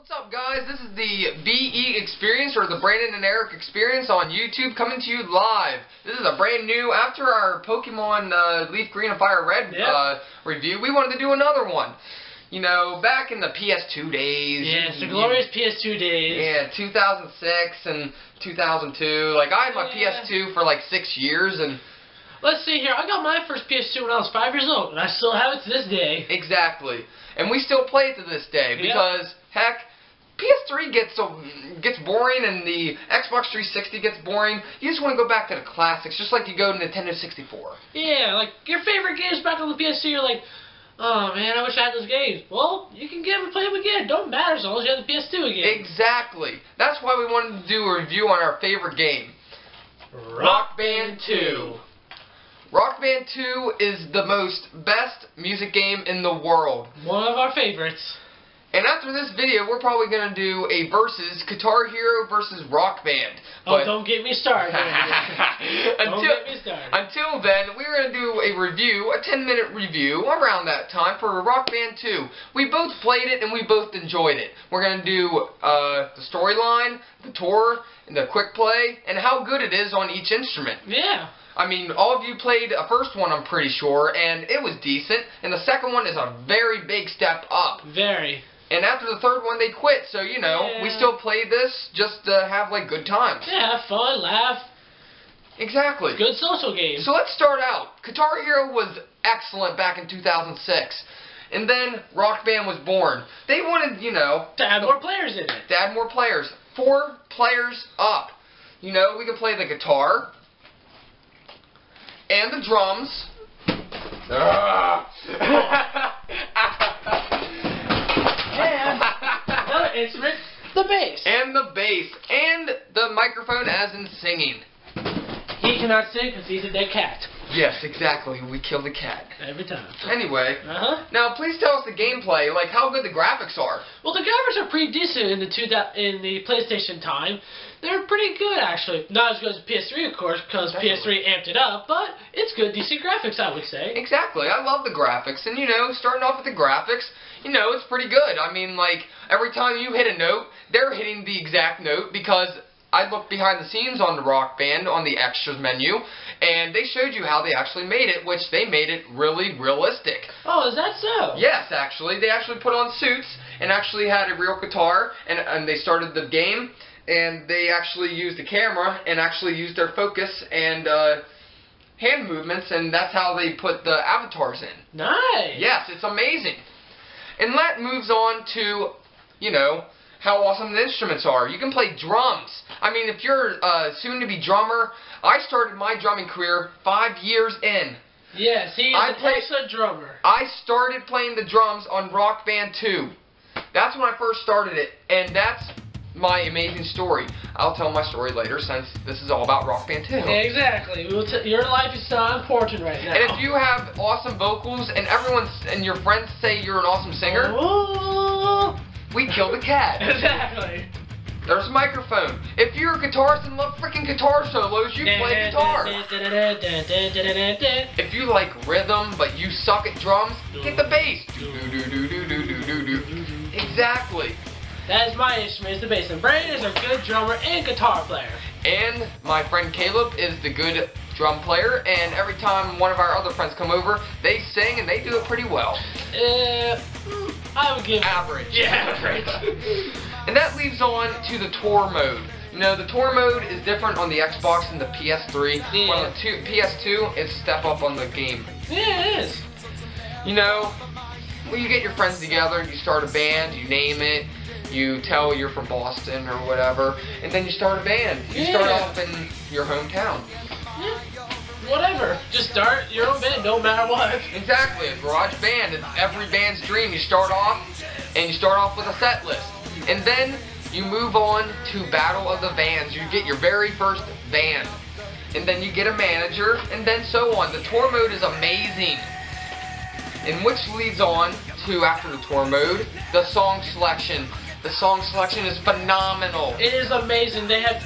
What's up, guys? This is the BE Experience, or the Brandon and Eric Experience on YouTube, coming to you live. This is a brand new, after our Pokemon Leaf Green and Fire Red review, we wanted to do another one. You know, back in the PS2 days. Yes, the glorious PS2 days. Yeah, 2006 and 2002. Like, I had my PS2 for like 6 years, and... Let's see here. I got my first PS2 when I was 5 years old, and I still have it to this day. Exactly. And we still play it to this day, because, heck... PS3 gets boring, and the Xbox 360 gets boring. You just want to go back to the classics, just like you go to Nintendo 64. Yeah, like your favorite games back on the PS2, you're like, oh man, I wish I had those games. Well, you can get them and play them again. Don't matter as long as you have the PS2 again. Exactly. That's why we wanted to do a review on our favorite game, Rock Band 2. Rock Band 2 is the best music game in the world. One of our favorites. And after this video, we're probably going to do a versus Guitar Hero versus Rock Band. But don't get me started. Don't get me started. Until then, we're going to do a review, a 10-minute review, around that time, for Rock Band 2. We both played it, and we both enjoyed it. We're going to do the storyline, the tour, and the quick play, and how good it is on each instrument. Yeah. I mean, all of you played a first one, I'm pretty sure, and it was decent. And the second one is a very big step up. Very. And after the third one, they quit. So, you know, we still played this just to have, like, good times. Yeah, have fun, laugh. Exactly. Good social game. So let's start out. Guitar Hero was excellent back in 2006. And then Rock Band was born. They wanted, you know... to add more players in it. To add more players. 4 players up. You know, we could play the guitar. And the drums. Instrument, the bass. And the bass. And the microphone, as in singing. He cannot sing because he's a dead cat. Yes, exactly. We killed a cat. Every time. Anyway, now please tell us the gameplay, like how good the graphics are. Well, the graphics are pretty decent in the PlayStation time. They're pretty good, actually. Not as good as PS3, of course, because PS3 amped it up, but it's good, decent graphics, I would say. Exactly. I love the graphics, and, you know, starting off with the graphics, you know, it's pretty good. I mean, like, every time you hit a note, they're hitting the exact note, because I looked behind the scenes on the Rock Band, on the extras menu, and they showed you how they actually made it, which they made it really realistic. Oh, is that so? Yes, actually. They actually put on suits, and actually had a real guitar, and they started the game, and they actually used the camera, and actually used their focus, and hand movements, and that's how they put the avatars in. Nice! Yes, it's amazing. And that moves on to, you know, how awesome the instruments are. You can play drums. I mean, if you're a soon-to-be drummer, I started my drumming career 5 years in. Yes, he is an excellent drummer. I started playing the drums on Rock Band 2. That's when I first started it, and that's my amazing story. I'll tell my story later, since this is all about Rock Band 2. Exactly. Your life is so important right now. And if you have awesome vocals, and and your friends say you're an awesome singer, we kill the cat. Exactly. There's a microphone. If you're a guitarist and love freaking guitar solos, you play guitar. If you like rhythm, but you suck at drums, hit the bass. Exactly. That is my instrument, is the bass. And Brandon is a good drummer and guitar player. And my friend Caleb is the good drum player, and every time one of our other friends come over, they sing, and they do it pretty well. I would give average. Yeah, average. And that leads on to the tour mode. You know, the tour mode is different on the Xbox and the PS3. Yeah. On the PS2, it's a step up on the game. Yeah, it is. You know, well, you get your friends together, you start a band, you name it, you tell you're from Boston or whatever, and then you start a band. You start off in your hometown. Yeah. Whatever. Just start your own band, no matter what. Exactly. A garage band is every band's dream. You start off, and you start off with a set list. And then you move on to Battle of the Bands. You get your very first band. And then you get a manager, and then so on. The tour mode is amazing. And which leads on to, after the tour mode, the song selection. The song selection is phenomenal. It is amazing. They have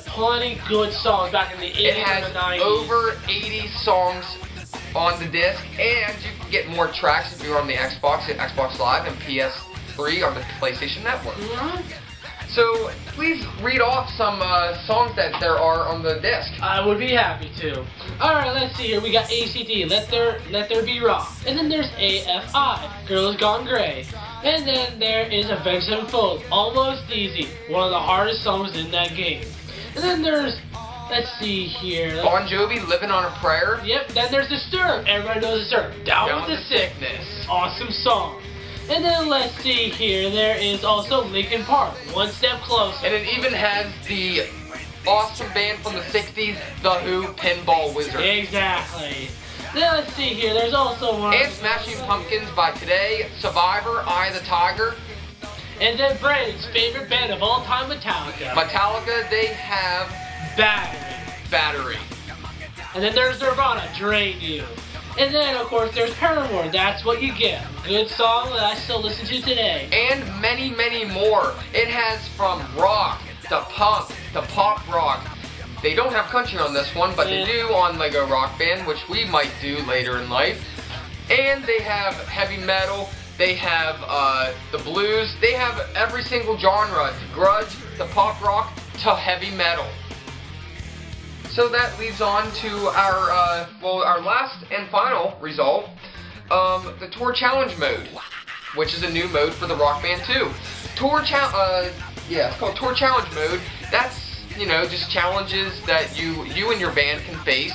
plenty good songs back in the 80s and the 90s. It has over 80 songs on the disc, and you can get more tracks if you're on the Xbox Live and free on the PlayStation Network. Mhm. So please read off some songs that there are on the disc. I would be happy to. Alright, let's see here. We got ACD, Let There Be Rock. And then there's AFI, Girls Gone Grey. And then there is Avenged Sevenfold, Almost Easy, one of the hardest songs in that game. And then there's, let's see here. Bon Jovi, Living on a Prayer. Yep, then there's Disturbed. Everybody knows Disturbed. Down with the Sickness. Awesome song. And then let's see here, there is also Linkin Park, One Step Closer. And it even has the awesome band from the 60s, The Who, Pinball Wizard. Exactly. Then let's see here, there's also one. And Smashing Pumpkins by Today, Survivor, Eye of the Tiger. And then Brandon's favorite band of all time, Metallica. Metallica, they have Battery. And then there's Nirvana, Drain You. And then, of course, there's Paramore, That's What You Get. Good song that I still listen to today. And many, many more. It has from rock, to punk, to pop rock. They don't have country on this one, but they do on Lego Rock Band, which we might do later in life. And they have heavy metal, they have the blues, they have every single genre, to grudge, to pop rock, to heavy metal. So that leads on to our our last and final result, the Tour Challenge mode, which is a new mode for the Rock Band 2. It's called Tour Challenge mode. That's, you know, just challenges that you and your band can face.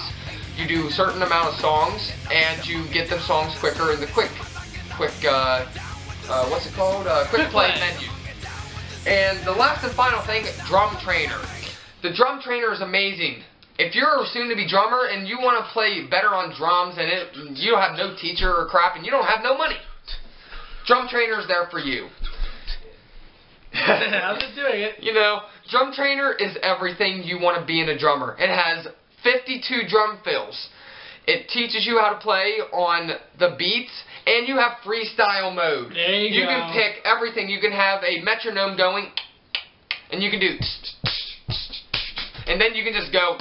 You do a certain amount of songs, and you get them songs quicker in the quick what's it called? Quick play menu. And the last and final thing, Drum Trainer. The Drum Trainer is amazing. If you're a soon-to-be drummer and you want to play better on drums and you don't have no teacher or crap and you don't have no money, Drum Trainer is there for you. I'm just doing it. You know, Drum Trainer is everything you want to be in a drummer. It has 52 drum fills. It teaches you how to play on the beats, and you have freestyle mode. There you go. Can pick everything. You can have a metronome going, and you can do, and then you can just go.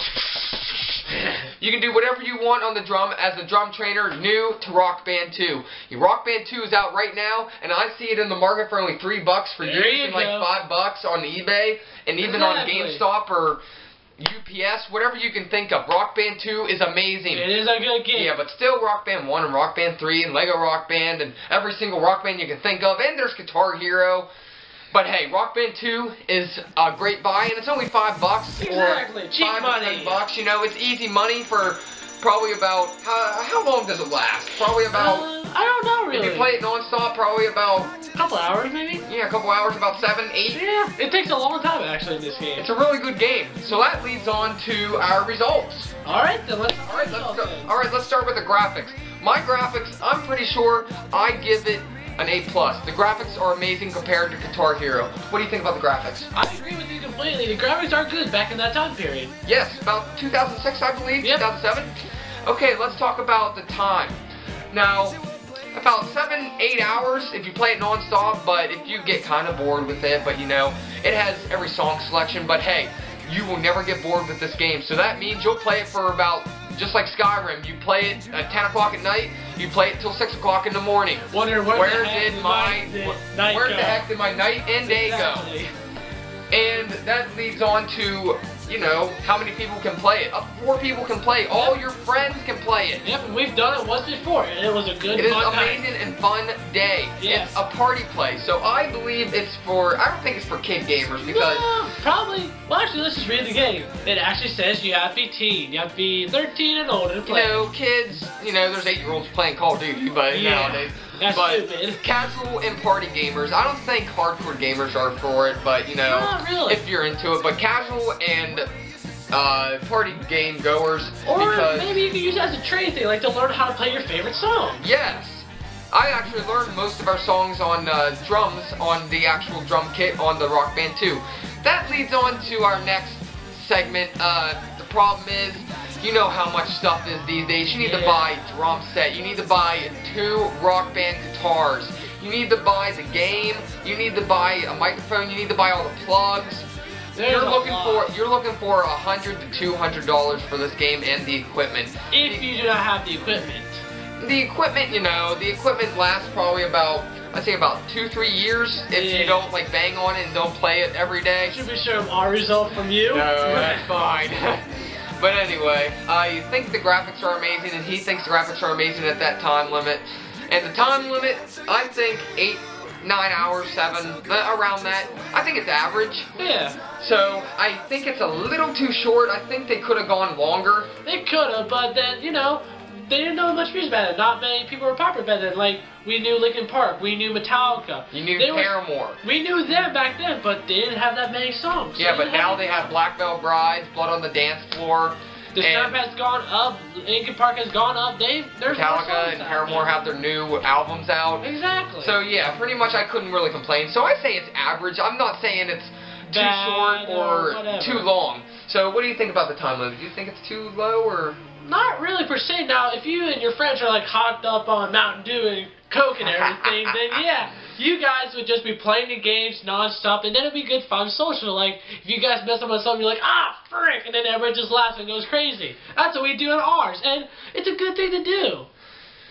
You can do whatever you want on the drum as a Drum Trainer new to Rock Band 2. Your Rock Band 2 is out right now, and I see it in the market for only $3 for you, and like $5 on eBay, and even on GameStop or UPS, whatever you can think of. Rock Band 2 is amazing. It is a good game. Yeah, but still Rock Band 1 and Rock Band 3 and Lego Rock Band and every single Rock Band you can think of, and there's Guitar Hero. But hey, Rock Band 2 is a great buy, and it's only $5 exactly. or cheap money. $5 you know, it's easy money for probably about, how long does it last? Probably about, I don't know really. If you play it non-stop, probably about a couple hours maybe? Yeah, a couple hours, about 7, 8. Yeah, it takes a long time actually in this game. It's a really good game. So that leads on to our results. Alright, then let's start with the graphics. My graphics, I'm pretty sure I give it an A+. The graphics are amazing compared to Guitar Hero. What do you think about the graphics? I agree with you completely. The graphics are good back in that time period. Yes, about 2006 I believe, yep. 2007. Okay, let's talk about the time. Now, about 7-8 hours if you play it non-stop, but if you get kind of bored with it, but you know, it has every song selection, but hey, you will never get bored with this game. So that means you'll play it for about, just like Skyrim, you play it at 10 o'clock at night, you play it till 6 o'clock in the morning. Wonder where the heck did my night and day go? And that leads on to, you know, how many people can play it. Up to 4 people can play it. All your friends can play it. Yep, and we've done it once before, and it was a good, It is amazing and fun day. Yes. It's a party play, so I believe it's for, I don't think it's for kid gamers because... No, probably. Well, actually, let's just read the game. It actually says you have to be teen. You have to be 13 and older to play. You know, kids, you know, there's 8-year-olds playing Call of Duty, but nowadays... That's stupid. Casual and party gamers, I don't think hardcore gamers are for it, but you know, not really. If you're into it, but casual and party game goers, or because maybe you can use it as a training thing, like to learn how to play your favorite song. Yes, I actually learned most of our songs on drums on the actual drum kit on the Rock Band 2. That leads on to our next segment. The problem is, you know how much stuff is these days. You need to buy a drum set. You need to buy 2 Rock Band guitars. You need to buy the game. You need to buy a microphone. You need to buy all the plugs. You're looking for $100 to $200 for this game and the equipment. If you do not have the equipment. The equipment, you know, the equipment lasts probably about I'd say about 2-3 years if you don't like bang on it and don't play it every day. Should we show our result from you? No, that's fine. But anyway, I think the graphics are amazing, and he thinks the graphics are amazing at that time limit. And the time limit, I think 8, 9 hours, 7, around that. I think it's average. Yeah. So I think it's a little too short. I think they could have gone longer. They could have, but then, you know, they didn't know much music back then. Not many people were popular back then. Like, we knew Linkin Park, we knew Metallica. You knew Paramore. We knew them back then, but they didn't have that many songs. Yeah, but now they have Black Veil Brides, Blood on the Dance Floor. Disturbed has gone up, Linkin Park has gone up. There's Metallica and Paramore have their new albums out. Exactly. So yeah, pretty much I couldn't really complain. So I say it's average. I'm not saying it's too short or too long. So what do you think about the time limit? Do you think it's too low or? Not really per se. Now, if you and your friends are like hopped up on Mountain Dew and Coke and everything, then yeah, you guys would just be playing the games non-stop, and then it'd be good fun social. Like, if you guys mess up on something, you're like, ah, frick, and then everybody just laughs and goes crazy. That's what we do in ours, and it's a good thing to do.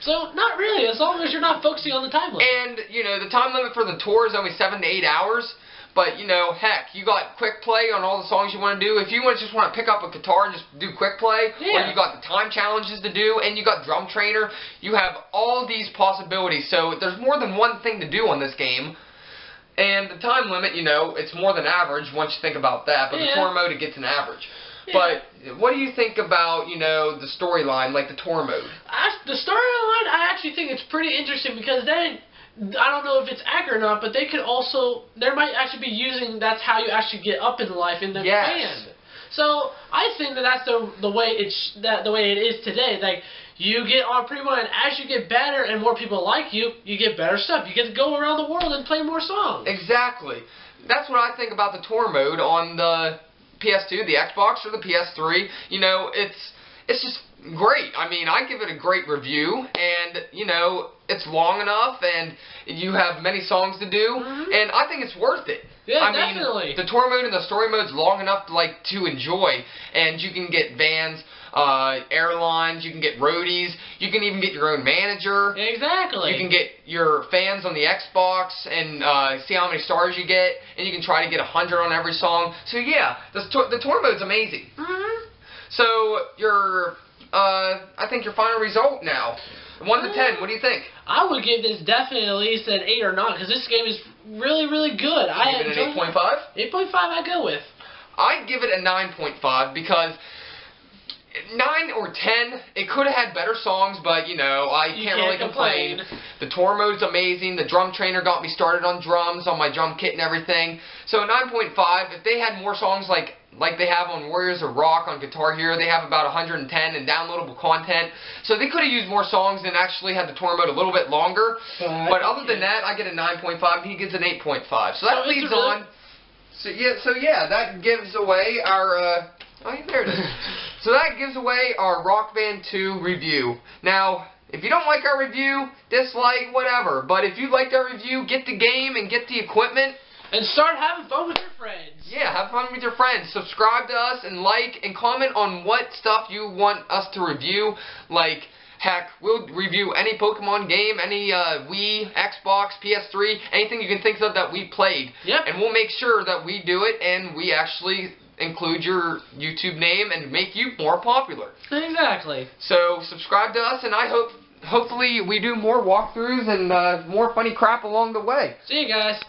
So, not really, as long as you're not focusing on the time limit. And, you know, the time limit for the tour is only 7 to 8 hours. But, you know, heck, you got quick play on all the songs you want to do. If you just want to pick up a guitar and just do quick play, or you got the time challenges to do, and you got drum trainer, you have all these possibilities. So there's more than one thing to do on this game. And the time limit, you know, it's more than average once you think about that. But the tour mode, it gets an average. But what do you think about, you know, the storyline, like the tour mode? The storyline, I actually think it's pretty interesting because then, I don't know if it's accurate or not, but they could also, they might actually be using, that's how you actually get up in life in the band. So I think that that's the way it is today. Like, you get on pretty well, and as you get better and more people like you, you get better stuff. You get to go around the world and play more songs. Exactly. That's what I think about the tour mode on the PS2, the Xbox, or the PS3. You know, it's just great. I mean, I give it a great review, and, you know, it's long enough, and you have many songs to do, and I think it's worth it. Yeah, I definitely. mean, the tour mode and the story mode's long enough to enjoy, and you can get vans, airlines, you can get roadies, you can even get your own manager. Exactly. You can get your fans on the Xbox and see how many stars you get, and you can try to get 100 on every song. So yeah, the tour mode's amazing. So I think your final result now, 1 to 10. What do you think? I would give this definitely at least an 8 or 9 because this game is really, really good. I give it an 8.5. 8.5, I go with. I'd give it a 9.5 because 9 or 10, it could have had better songs, but you know, you can't really complain. The tour mode's amazing. The drum trainer got me started on drums, on my drum kit and everything. So 9.5. If they had more songs like they have on Warriors of Rock on Guitar Hero, they have about 110 in downloadable content. So they could have used more songs and actually had the tour mode a little bit longer. But other than that, I get a 9.5. He gets an 8.5. So that leads on. So yeah, that gives away our. There it is. So that gives away our Rock Band 2 review. Now, if you don't like our review, dislike, whatever. But if you liked our review, get the game and get the equipment. And start having fun with your friends. Yeah, have fun with your friends. Subscribe to us and like and comment on what stuff you want us to review. Like, heck, we'll review any Pokemon game, any Wii, Xbox, PS3, anything you can think of that we played. Yep. And we'll make sure that we do it and we actually include your YouTube name and make you more popular. Exactly. So subscribe to us, and I hopefully we do more walkthroughs and more funny crap along the way. See you guys.